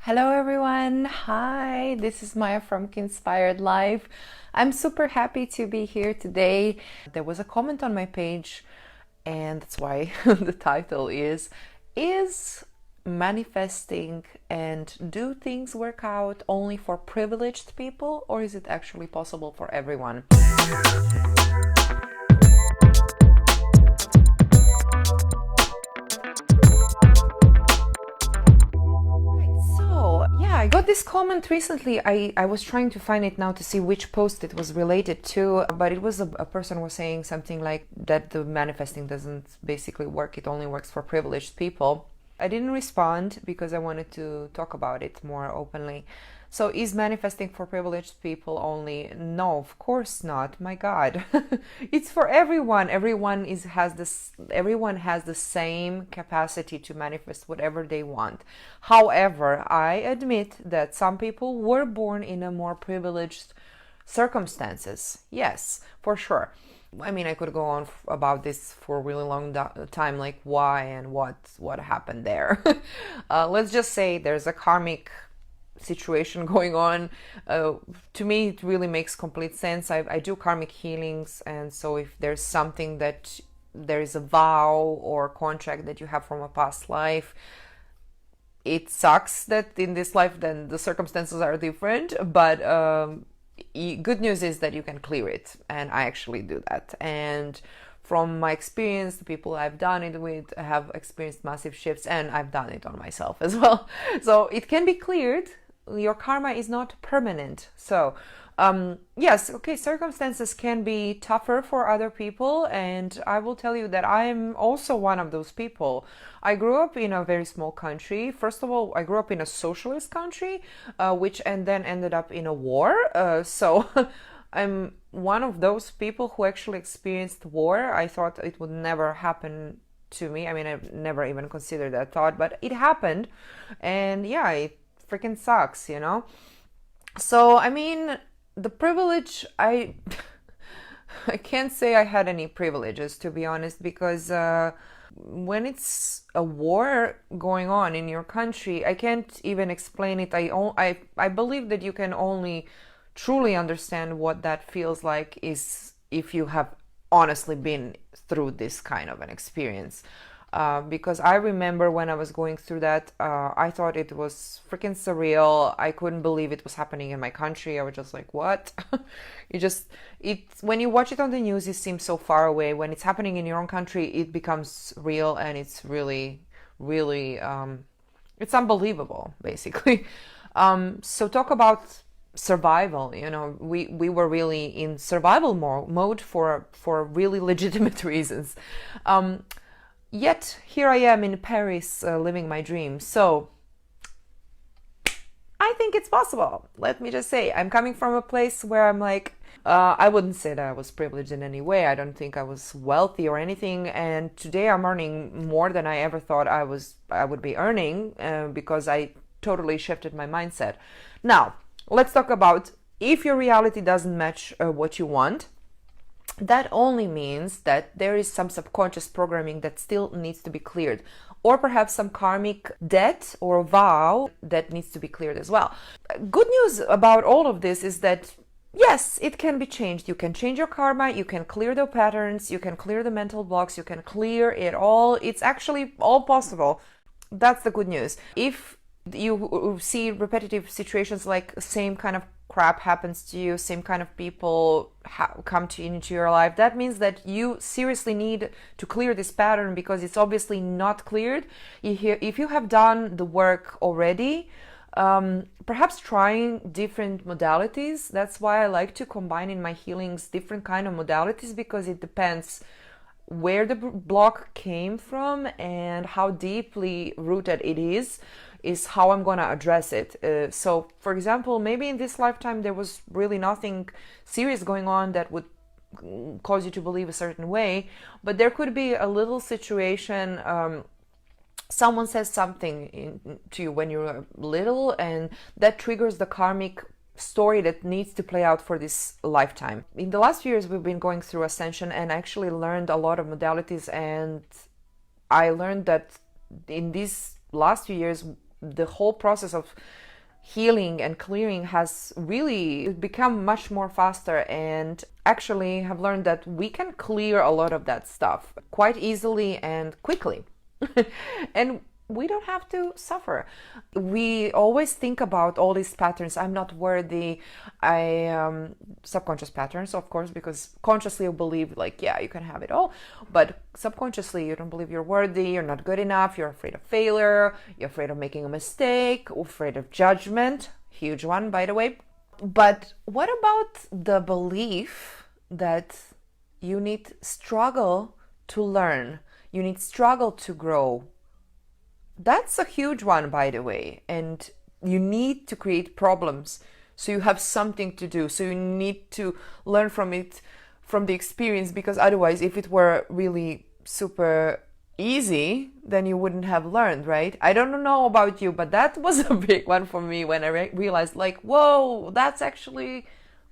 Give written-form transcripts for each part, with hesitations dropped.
Hello everyone, hi, this is Maya from Inspired Life. I'm super happy to be here today. There was a comment on my page, and that's why the title is manifesting and do things work out only for privileged people, or is it actually possible for everyone? I got this comment recently. I was trying to find it now to see which post it was related to, but it was a person was saying something like that the manifesting doesn't basically work, it only works for privileged people. I didn't respond because I wanted to talk about it more openly. So is manifesting for privileged people only? No, of course not. My God. It's for everyone. Everyone has the same capacity to manifest whatever they want. However, I admit that some people were born in a more privileged circumstances. Yes, for sure. I mean, I could go on about this for a really long time, like why and what happened there. Let's just say there's a karmic situation going on. To me, it really makes complete sense. I do karmic healings, and so if there's something that there is a vow or contract that you have from a past life, it sucks that in this life then the circumstances are different, but good news is that you can clear it, and I actually do that. And from my experience, the people I've done it with have experienced massive shifts, and I've done it on myself as well. So it can be cleared. Your karma is not permanent. So yes, okay, circumstances can be tougher for other people, and I will tell you that I am also one of those people. I grew up in a very small country. First of all, I grew up in a socialist country, which and then ended up in a war. So I'm one of those people who actually experienced war. I thought it would never happen to me. I mean, I've never even considered that thought, but it happened, and yeah, it freaking sucks, you know? So, I mean, the privilege, I can't say I had any privileges, to be honest, because when it's a war going on in your country, I can't even explain it. I believe that you can only truly understand what that feels like is if you have honestly been through this kind of an experience. Because I remember when I was going through that, I thought it was freaking surreal. I couldn't believe it was happening in my country. I was just like, what? When you watch it on the news, it seems so far away. When it's happening in your own country, it becomes real, and it's really, really, it's unbelievable, basically. So talk about survival. You know, we were really in survival mode for really legitimate reasons. Yet here I am in Paris, living my dream. So I think it's possible. Let me just say, I'm coming from a place where I'm like, I wouldn't say that I was privileged in any way. I don't think I was wealthy or anything. And today I'm earning more than I ever thought I would be earning, because I totally shifted my mindset. Now, let's talk about if your reality doesn't match what you want. That only means that there is some subconscious programming that still needs to be cleared, or perhaps some karmic debt or vow that needs to be cleared as well. Good news about all of this is that yes, it can be changed. You can change your karma, you can clear the patterns, you can clear the mental blocks, you can clear it all. It's actually all possible. That's the good news. If you see repetitive situations like same kind of crap happens to you, same kind of people come into your life, that means that you seriously need to clear this pattern, because it's obviously not cleared. If you have done the work already, perhaps trying different modalities. That's why I like to combine in my healings different kind of modalities, because it depends where the block came from and how deeply rooted it is how I'm going to address it. So, for example, maybe in this lifetime there was really nothing serious going on that would cause you to believe a certain way, but there could be a little situation. Someone says something to you when you're little, and that triggers the karmic story that needs to play out for this lifetime. In the last few years, we've been going through ascension, and I actually learned a lot of modalities, and I learned that in these last few years the whole process of healing and clearing has really become much more faster, and actually have learned that we can clear a lot of that stuff quite easily and quickly. And we don't have to suffer. We always think about all these patterns. I'm not worthy. Subconscious patterns, of course, because consciously you believe like, yeah, you can have it all. But subconsciously you don't believe you're worthy, you're not good enough, you're afraid of failure, you're afraid of making a mistake, afraid of judgment. Huge one, by the way. But what about the belief that you need struggle to learn? You need struggle to grow. That's a huge one, by the way, and you need to create problems so you have something to do, so you need to learn from it, from the experience, because otherwise, if it were really super easy, then you wouldn't have learned, right? I don't know about you, but that was a big one for me when I realized like, whoa, that's actually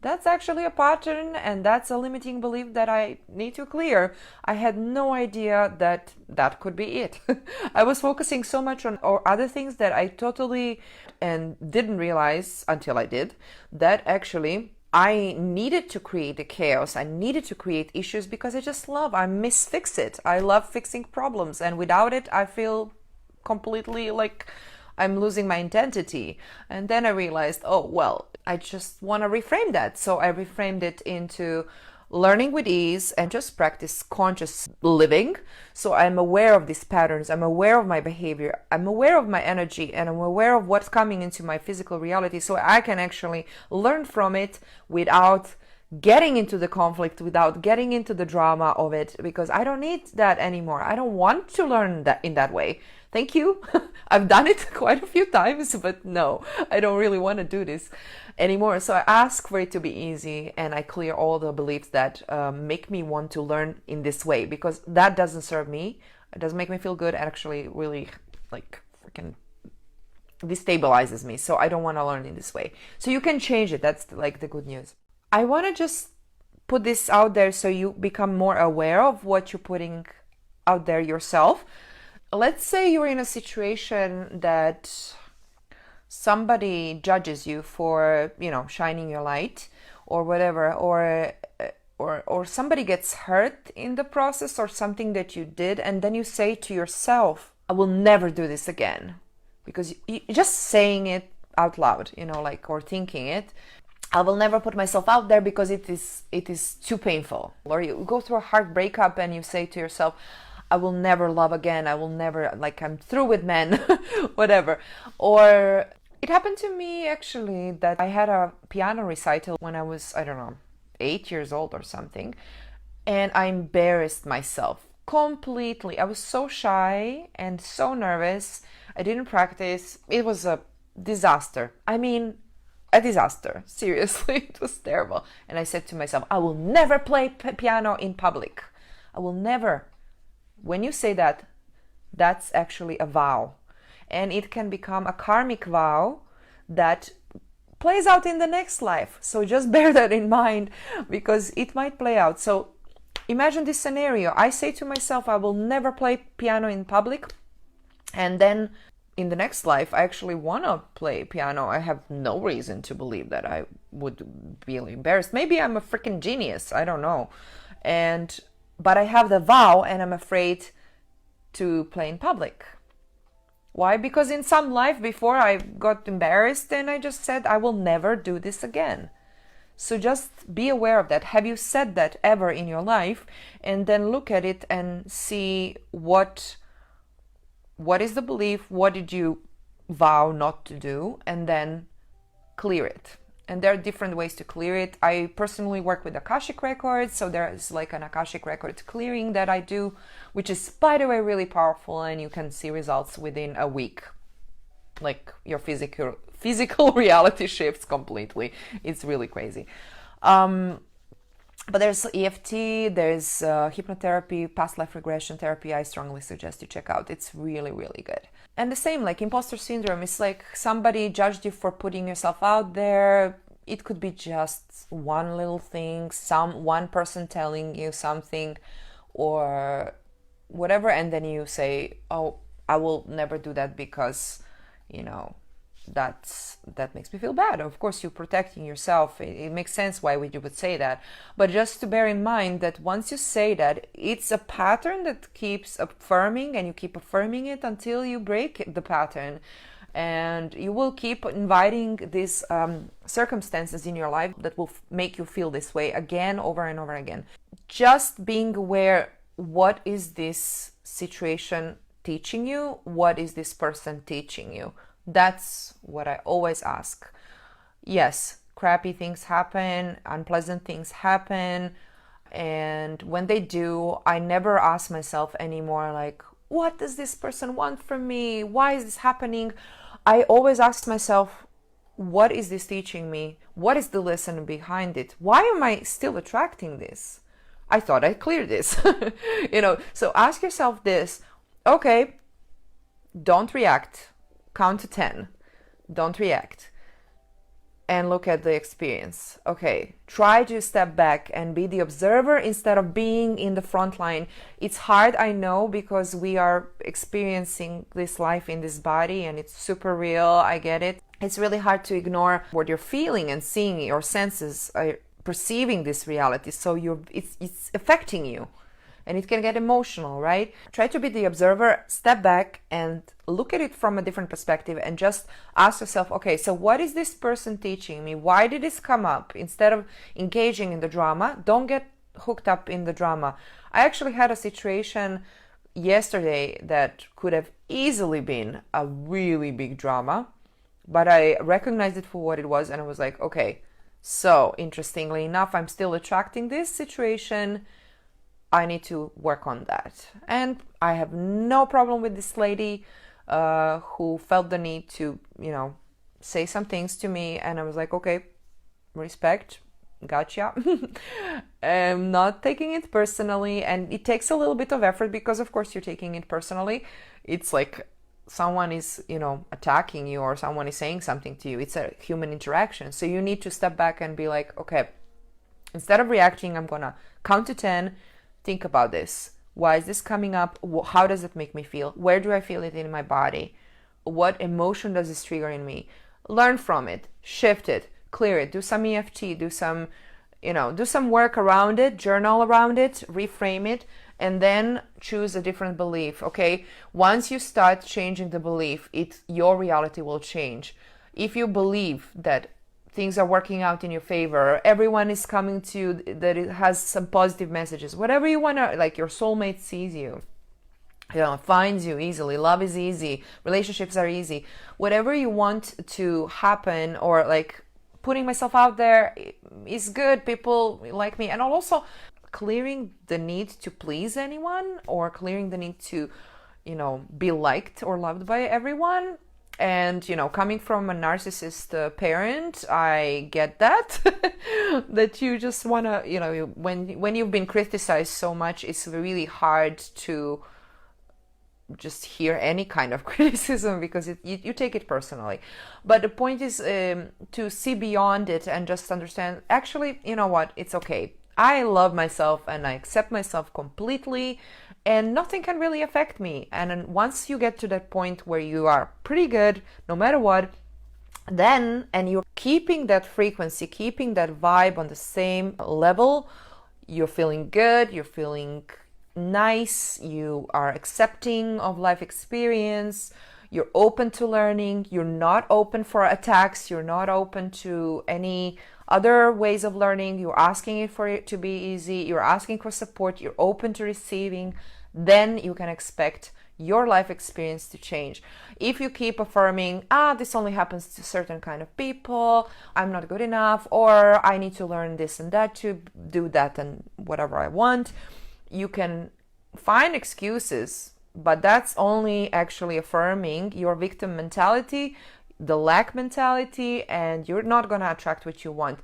a pattern, and that's a limiting belief that I need to clear. I had no idea that that could be it. I was focusing so much on other things that I totally and didn't realize until I did that actually I needed to create the chaos. I needed to create issues because I miss fix it. I love fixing problems, and without it I feel completely like I'm losing my identity. And then I realized, oh, well, I just want to reframe that. So I reframed it into learning with ease and just practice conscious living. So I'm aware of these patterns. I'm aware of my behavior. I'm aware of my energy, and I'm aware of what's coming into my physical reality. So I can actually learn from it without getting into the conflict, without getting into the drama of it, because I don't need that anymore. I don't want to learn that in that way. Thank you. I've done it quite a few times, but no, I don't really want to do this anymore. So I ask for it to be easy, and I clear all the beliefs that make me want to learn in this way, because that doesn't serve me. It doesn't make me feel good. It actually really like freaking destabilizes me. So I don't want to learn in this way. So you can change it. That's like the good news. I want to just put this out there so you become more aware of what you're putting out there yourself. Let's say you're in a situation that somebody judges you for, shining your light or whatever, or somebody gets hurt in the process or something that you did, and then you say to yourself, I will never do this again. Because you just saying it out loud, or thinking it, I will never put myself out there because it is too painful. Or you go through a hard breakup and you say to yourself, I will never love again. I will never, I'm through with men, whatever. Or it happened to me actually that I had a piano recital when I was, 8 years old or something. And I embarrassed myself completely. I was so shy and so nervous. I didn't practice. It was a disaster. A disaster. Seriously, it was terrible. And I said to myself, I will never play piano in public. I will never. When you say that, that's actually a vow. And it can become a karmic vow that plays out in the next life. So just bear that in mind, because it might play out. So imagine this scenario. I say to myself, I will never play piano in public. And then in the next life, I actually want to play piano. I have no reason to believe that I would be embarrassed. Maybe I'm a freaking genius. I don't know. But I have the vow, and I'm afraid to play in public. Why? Because in some life before I got embarrassed and I just said, I will never do this again. So just be aware of that. Have you said that ever in your life? And then look at it and see what is the belief, what did you vow not to do, and then clear it. And there are different ways to clear it. I personally work with Akashic records, so there is like an Akashic record clearing that I do, which is, by the way, really powerful, and you can see results within a week. Like your physical reality shifts completely. It's really crazy. But there's EFT, there's hypnotherapy, past life regression therapy. I strongly suggest you check out. It's really, really good. And the same, like imposter syndrome, it's like somebody judged you for putting yourself out there. It could be just one little thing, one person telling you something or whatever, and then you say, oh, I will never do that because you know, that makes me feel bad. Of course, you're protecting yourself. It makes sense why you would say that. But just to bear in mind that once you say that, it's a pattern that keeps affirming, and you keep affirming it until you break the pattern. And you will keep inviting these circumstances in your life that will make you feel this way again, over and over again. Just being aware, what is this situation teaching you? What is this person teaching you? That's what I always ask. Yes, crappy things happen, unpleasant things happen. And when they do, I never ask myself anymore, like, what does this person want from me? Why is this happening? I always ask myself, what is this teaching me? What is the lesson behind it? Why am I still attracting this? I thought I cleared this. So ask yourself this. Okay, don't react. Count to 10. Don't react. And look at the experience. Okay, try to step back and be the observer instead of being in the front line. It's hard, I know, because we are experiencing this life in this body and it's super real. I get it. It's really hard to ignore what you're feeling and seeing. Your senses are perceiving this reality, so it's affecting you. And it can get emotional, right? Try to be the observer, step back and look at it from a different perspective and just ask yourself, okay, so what is this person teaching me? Why did this come up? Instead of engaging in the drama, don't get hooked up in the drama. I actually had a situation yesterday that could have easily been a really big drama, but I recognized it for what it was and I was like, okay, so interestingly enough, I'm still attracting this situation. I need to work on that. And I have no problem with this lady who felt the need to, say some things to me. And I was like, okay, respect, gotcha. I'm not taking it personally. And it takes a little bit of effort because, of course, you're taking it personally. It's like someone is, attacking you or someone is saying something to you. It's a human interaction. So you need to step back and be like, okay, instead of reacting, I'm going to count to 10. Think about this. Why is this coming up? How does it make me feel? Where do I feel it in my body? What emotion does this trigger in me? Learn from it, shift it, clear it, do some EFT, do some work around it, journal around it, reframe it, and then choose a different belief, okay? Once you start changing the belief, your reality will change. If you believe that things are working out in your favor, everyone is coming to you, that it has some positive messages, whatever you want to, like your soulmate sees you, finds you easily, love is easy, relationships are easy, whatever you want to happen, or like putting myself out there is good, people like me. And also clearing the need to please anyone or clearing the need to, be liked or loved by everyone. And, coming from a narcissist parent, I get that, that you just want to, when you've been criticized so much, it's really hard to just hear any kind of criticism because you take it personally. But the point is to see beyond it and just understand, actually, you know what, it's okay. I love myself and I accept myself completely. And nothing can really affect me. And then once you get to that point where you are pretty good, no matter what, then, and you're keeping that frequency, keeping that vibe on the same level, you're feeling good, you're feeling nice, you are accepting of life experience, you're open to learning, you're not open for attacks, you're not open to any other ways of learning, you're asking it for it to be easy, you're asking for support, you're open to receiving, then you can expect your life experience to change. If you keep affirming, this only happens to certain kind of people, I'm not good enough, or I need to learn this and that to do that and whatever I want, you can find excuses, but that's only actually affirming your victim mentality, the lack mentality, and you're not going to attract what you want.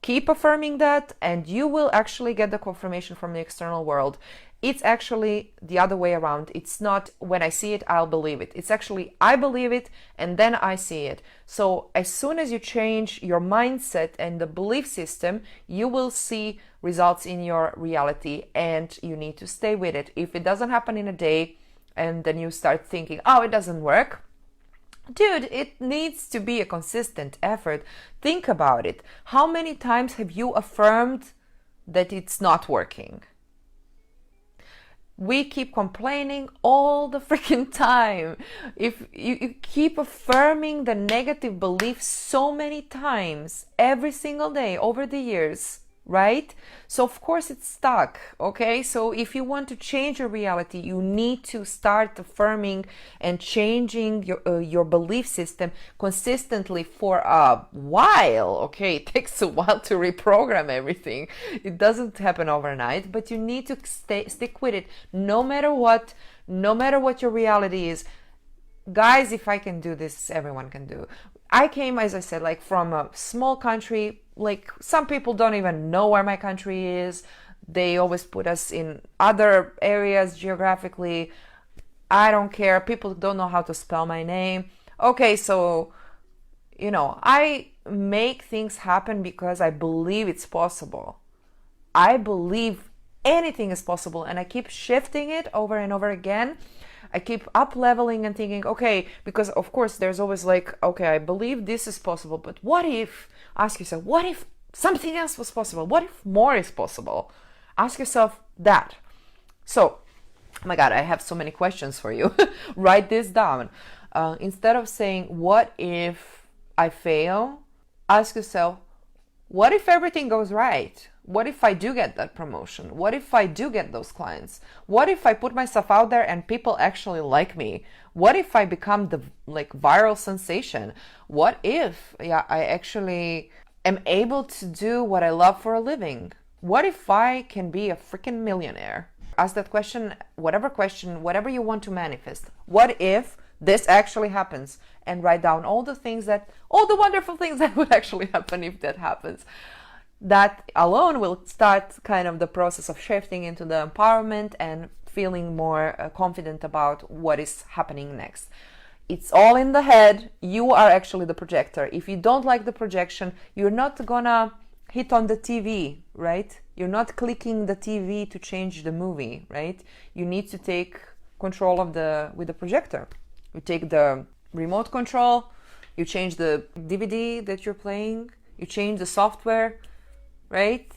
Keep affirming that and you will actually get the confirmation from the external world. It's actually the other way around. It's not when I see it, I'll believe it. It's actually I believe it and then I see it. So as soon as you change your mindset and the belief system, you will see results in your reality and you need to stay with it. If it doesn't happen in a day and then you start thinking, oh, it doesn't work, Dude, it needs to be a consistent effort. Think about it. How many times have you affirmed that it's not working? We keep complaining all the freaking time. If you keep affirming the negative beliefs so many times, every single day over the years, right? So of course it's stuck, okay? So if you want to change your reality, you need to start affirming and changing your belief system consistently for a while, okay? It takes a while to reprogram everything. It doesn't happen overnight, but you need to stick with it no matter what your reality is. Guys, if I can do this, everyone can do. I came, as I said, like from a small country. Like some people don't even know where my country is. They always put us in other areas geographically. I don't care. People don't know how to spell my name. Okay, so, I make things happen because I believe it's possible. I believe anything is possible, and I keep shifting it over and over again. I keep up leveling and thinking, okay, because of course there's always like, okay, I believe this is possible, but what if, ask yourself, what if something else was possible? What if more is possible? Ask yourself that. So, oh my God, I have so many questions for you. Write this down. Instead of saying, what if I fail? Ask yourself, what if everything goes right? What if I do get that promotion? What if I do get those clients? What if I put myself out there and people actually like me? What if I become the viral sensation? What if I actually am able to do what I love for a living? What if I can be a freaking millionaire? Ask that question, whatever you want to manifest. What if this actually happens? And write down all the wonderful things that would actually happen if that happens. That alone will start kind of the process of shifting into the empowerment and feeling more confident about what is happening next. It's all in the head. You are actually the projector. If you don't like the projection, you're not gonna hit on the TV, right? You're not clicking the TV to change the movie, right? You need to take control with the projector. You take the remote control, you change the DVD that you're playing, you change the software, right?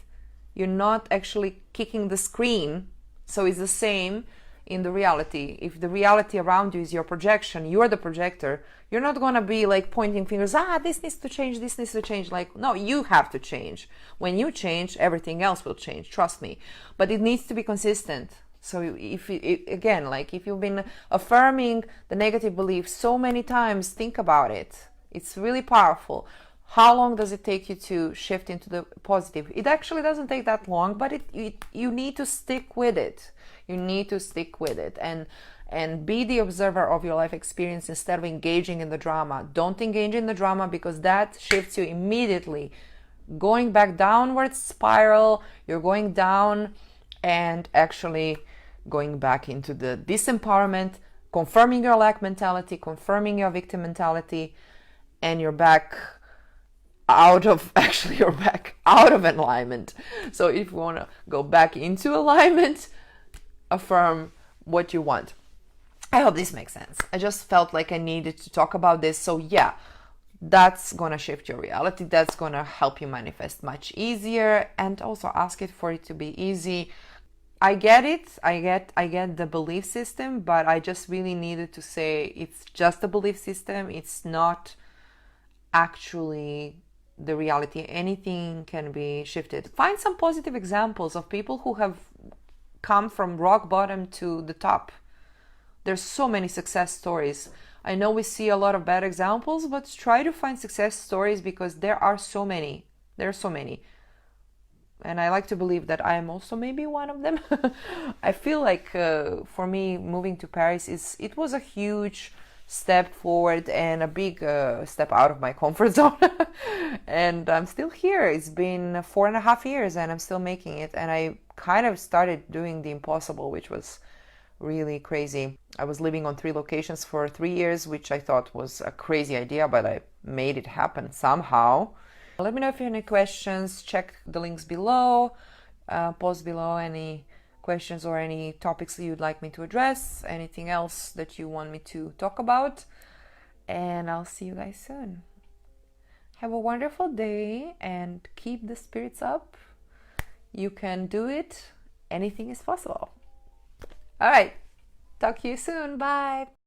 You're not actually kicking the screen. So it's the same in the reality. If the reality around you is your projection, you're the projector, you're not going to be like pointing fingers, this needs to change, this needs to change. Like, no, you have to change. When you change, everything else will change, trust me. But it needs to be consistent. So if you've been affirming the negative belief so many times, think about it. It's really powerful. How long does it take you to shift into the positive? It actually doesn't take that long, but you need to stick with it. You need to stick with it and be the observer of your life experience instead of engaging in the drama. Don't engage in the drama because that shifts you immediately. Going back downwards spiral, you're going down and actually going back into the disempowerment, confirming your lack mentality, confirming your victim mentality, and you're back out of alignment. So if you want to go back into alignment, affirm what you want. I hope this makes sense. I just felt like I needed to talk about this. So yeah, that's gonna shift your reality. That's gonna help you manifest much easier, and also ask it for it to be easy. I get it. I get the belief system, but I just really needed to say it's just a belief system. It's not actually the reality. Anything can be shifted. Find some positive examples of people who have come from rock bottom to the top. There's so many success stories. I know we see a lot of bad examples, but try to find success stories because there are so many. There are so many. And I like to believe that I am also maybe one of them. I feel like for me, moving to Paris, it was a huge step forward and a big step out of my comfort zone. And I'm still here. It's been 4.5 years and I'm still making it. And I kind of started doing the impossible, which was really crazy. I was living on 3 locations for 3 years, which I thought was a crazy idea, but I made it happen somehow. Let me know if you have any questions. Check the links below. Post below any questions or any topics you'd like me to address. Anything else that you want me to talk about. and I'll see you guys soon. Have a wonderful day and keep the spirits up. You can do it. Anything is possible. All right. Talk to you soon. Bye.